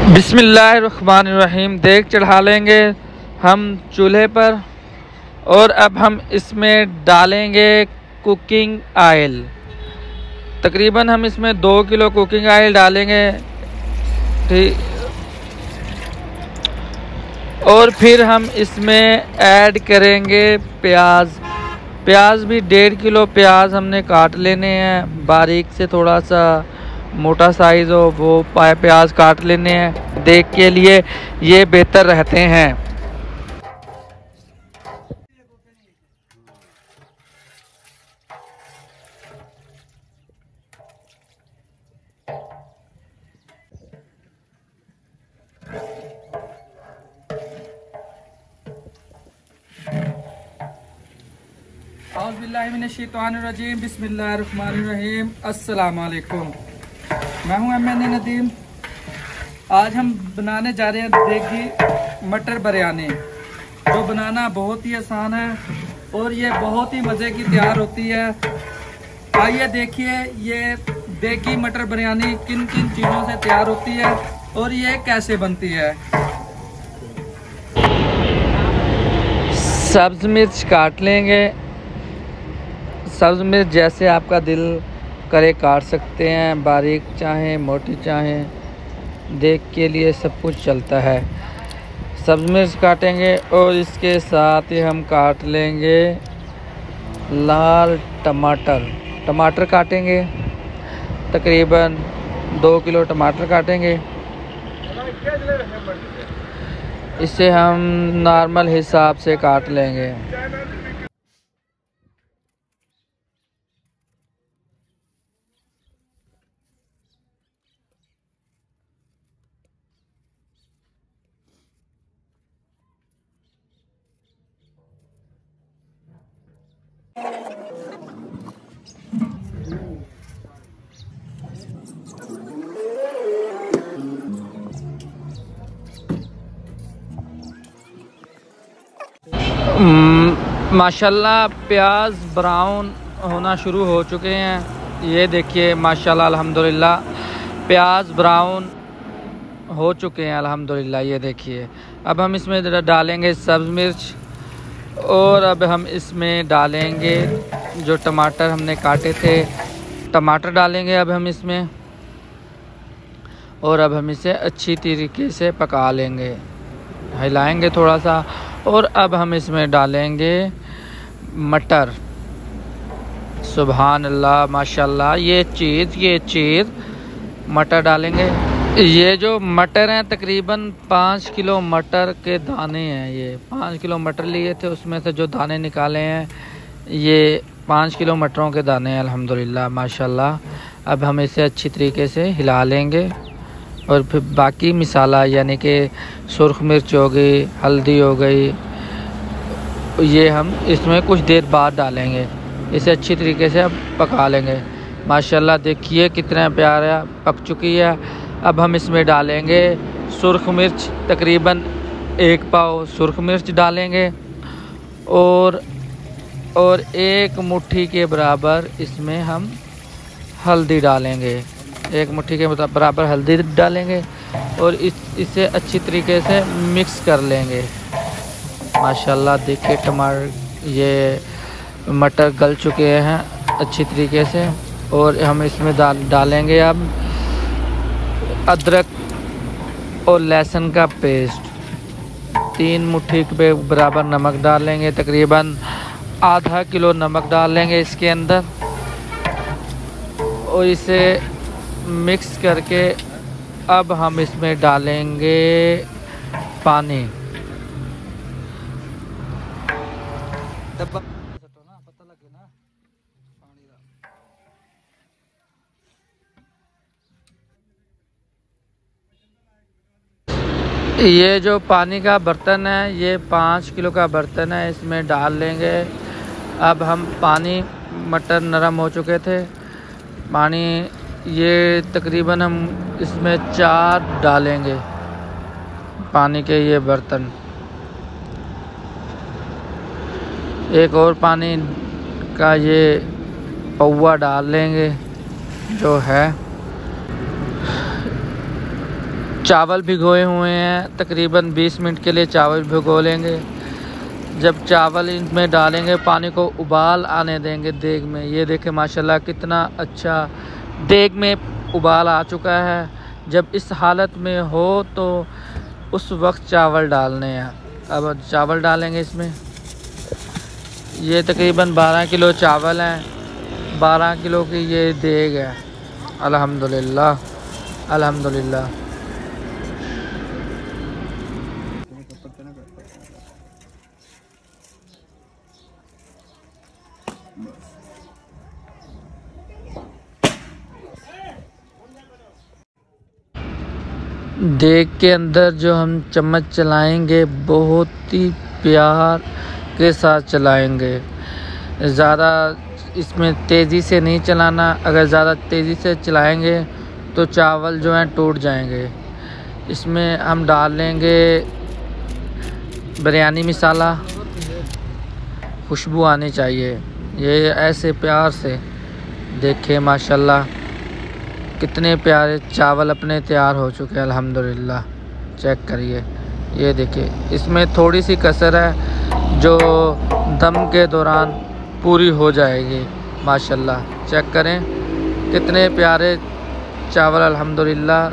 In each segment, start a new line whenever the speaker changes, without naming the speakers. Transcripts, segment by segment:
बिस्मिल्लाहिर्रहमानिर्रहीम। देग चढ़ा लेंगे हम चूल्हे पर और अब हम इसमें डालेंगे कुकिंग ऑयल। तकरीबन हम इसमें 2 किलो कुकिंग ऑयल डालेंगे, ठीक। और फिर हम इसमें ऐड करेंगे प्याज। प्याज भी 1.5 किलो प्याज हमने काट लेने हैं, बारीक से थोड़ा सा मोटा साइज़ हो वो प्याज काट लेने हैं। देख के लिए ये बेहतर रहते हैं। औज़ुबिल्लाहिमिनश्शैतानिर्रजीम, बिस्मिल्लाहिर्रहमानिर्रहीम। अस्सलाम वालेकुम। मैं हूं MN नदीम। आज हम बनाने जा रहे हैं देगी मटर बिरयानी, जो बनाना बहुत ही आसान है और ये बहुत ही मज़े की तैयार होती है। आइए देखिए ये देगी मटर बिरयानी किन किन चीज़ों से तैयार होती है और ये कैसे बनती है। सब्ज़ मिर्च काट लेंगे। सब्ज़ मिर्च जैसे आपका दिल करे काट सकते हैं, बारीक चाहें मोटी चाहें, देख के लिए सब कुछ चलता है। सब्ज़ मिर्च काटेंगे और इसके साथ ही हम काट लेंगे लाल टमाटर। टमाटर काटेंगे, तकरीबन 2 किलो टमाटर काटेंगे। इसे हम नॉर्मल हिसाब से काट लेंगे। माशाल्लाह प्याज ब्राउन होना शुरू हो चुके हैं। ये देखिए माशाल्लाह अल्हम्दुलिल्लाह प्याज ब्राउन हो चुके हैं अल्हम्दुलिल्लाह। ये देखिए अब हम इसमें डालेंगे सब्ज़ मिर्च और अब हम इसमें डालेंगे जो टमाटर हमने काटे थे, टमाटर डालेंगे अब हम इसमें। और अब हम इसे अच्छी तरीके से पका लेंगे, हिलाएंगे थोड़ा सा। और अब हम इसमें डालेंगे मटर। सुभान अल्लाह माशाल्लाह। ये चीज़ मटर डालेंगे। ये जो मटर हैं तकरीबन 5 किलो मटर के दाने हैं। ये 5 किलो मटर लिए थे, उसमें से जो दाने निकाले हैं ये 5 किलो मटरों के दाने हैं अल्हम्दुलिल्लाह माशाल्लाह। अब हम इसे अच्छी तरीके से हिला लेंगे और फिर बाकी मसाला यानी कि सुर्ख मिर्च हो गई, हल्दी हो गई, ये हम इसमें कुछ देर बाद डालेंगे। इसे अच्छी तरीके से अब पका लेंगे। माशाल्लाह देखिए कितना प्यारा पक चुकी है। अब हम इसमें डालेंगे सुर्ख मिर्च, तकरीबन 1 पाव सुर्ख मिर्च डालेंगे और 1 मुट्ठी के बराबर इसमें हम हल्दी डालेंगे। 1 मुट्ठी के बराबर हल्दी डालेंगे और इसे अच्छी तरीके से मिक्स कर लेंगे। माशाल्लाह देखिए टमाटर ये मटर गल चुके हैं अच्छी तरीके से। और हम इसमें डालेंगे अब अदरक और लहसुन का पेस्ट। 3 मुट्ठी के बराबर नमक डालेंगे, तकरीबन आधा किलो नमक डालेंगे इसके अंदर। और इसे मिक्स करके अब हम इसमें डालेंगे पानी। ये जो पानी का बर्तन है ये 5 किलो का बर्तन है, इसमें डाल लेंगे। अब हम पानी, मटर नरम हो चुके थे, पानी ये तकरीबन हम इसमें 4 डालेंगे पानी के ये बर्तन। एक और पानी का ये पौवा डाल लेंगे जो है। चावल भिगोए हुए हैं, तकरीबन 20 मिनट के लिए चावल भिगो लेंगे। जब चावल इनमें डालेंगे पानी को उबाल आने देंगे देग में। ये देखें माशाल्लाह कितना अच्छा देग में उबाल आ चुका है। जब इस हालत में हो तो उस वक्त चावल डालने हैं। अब चावल डालेंगे इसमें। ये तकरीबन 12 किलो चावल हैं, 12 किलो की ये देग है। अल्हम्दुलिल्लाह अल्हम्दुलिल्लाह। देग के अंदर जो हम चम्मच चलाएंगे बहुत ही प्यार के साथ चलाएंगे। ज़्यादा इसमें तेज़ी से नहीं चलाना। अगर ज़्यादा तेज़ी से चलाएंगे तो चावल जो हैं टूट जाएंगे। इसमें हम डाल लेंगे बिरयानी मसाला, खुशबू आनी चाहिए। ये ऐसे प्यार से देखें माशाल्लाह कितने प्यारे चावल अपने तैयार हो चुके हैं अल्हम्दुलिल्लाह। चेक करिए, ये देखिए इसमें थोड़ी सी कसर है जो दम के दौरान पूरी हो जाएगी माशाल्लाह। चेक करें कितने प्यारे चावल अल्हम्दुलिल्लाह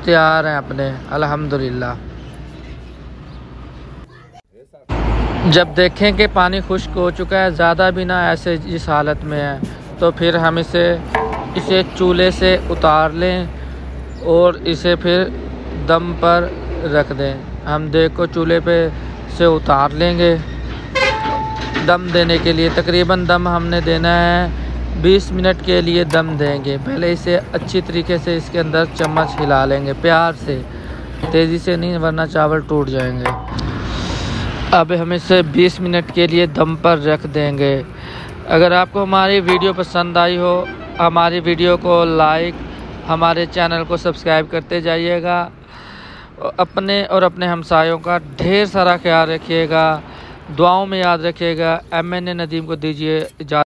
तैयार हैं अपने अल्हम्दुलिल्लाह। जब देखें कि पानी खुश्क हो चुका है, ज़्यादा भी ना ऐसे इस हालत में है, तो फिर हम इसे चूल्हे से उतार लें और इसे फिर दम पर रख दें। हम देग को चूल्हे पे से उतार लेंगे दम देने के लिए। तकरीबन दम हमने देना है 20 मिनट के लिए दम देंगे। पहले इसे अच्छी तरीके से इसके अंदर चम्मच हिला लेंगे प्यार से, तेज़ी से नहीं वरना चावल टूट जाएंगे। अब हम इसे 20 मिनट के लिए दम पर रख देंगे। अगर आपको हमारी वीडियो पसंद आई हो, हमारी वीडियो को लाइक, हमारे चैनल को सब्सक्राइब करते जाइएगा। अपने और अपने हमसायों का ढेर सारा ख्याल रखिएगा, दुआओं में याद रखिएगा। MN नदीम को दीजिए इजाज़त।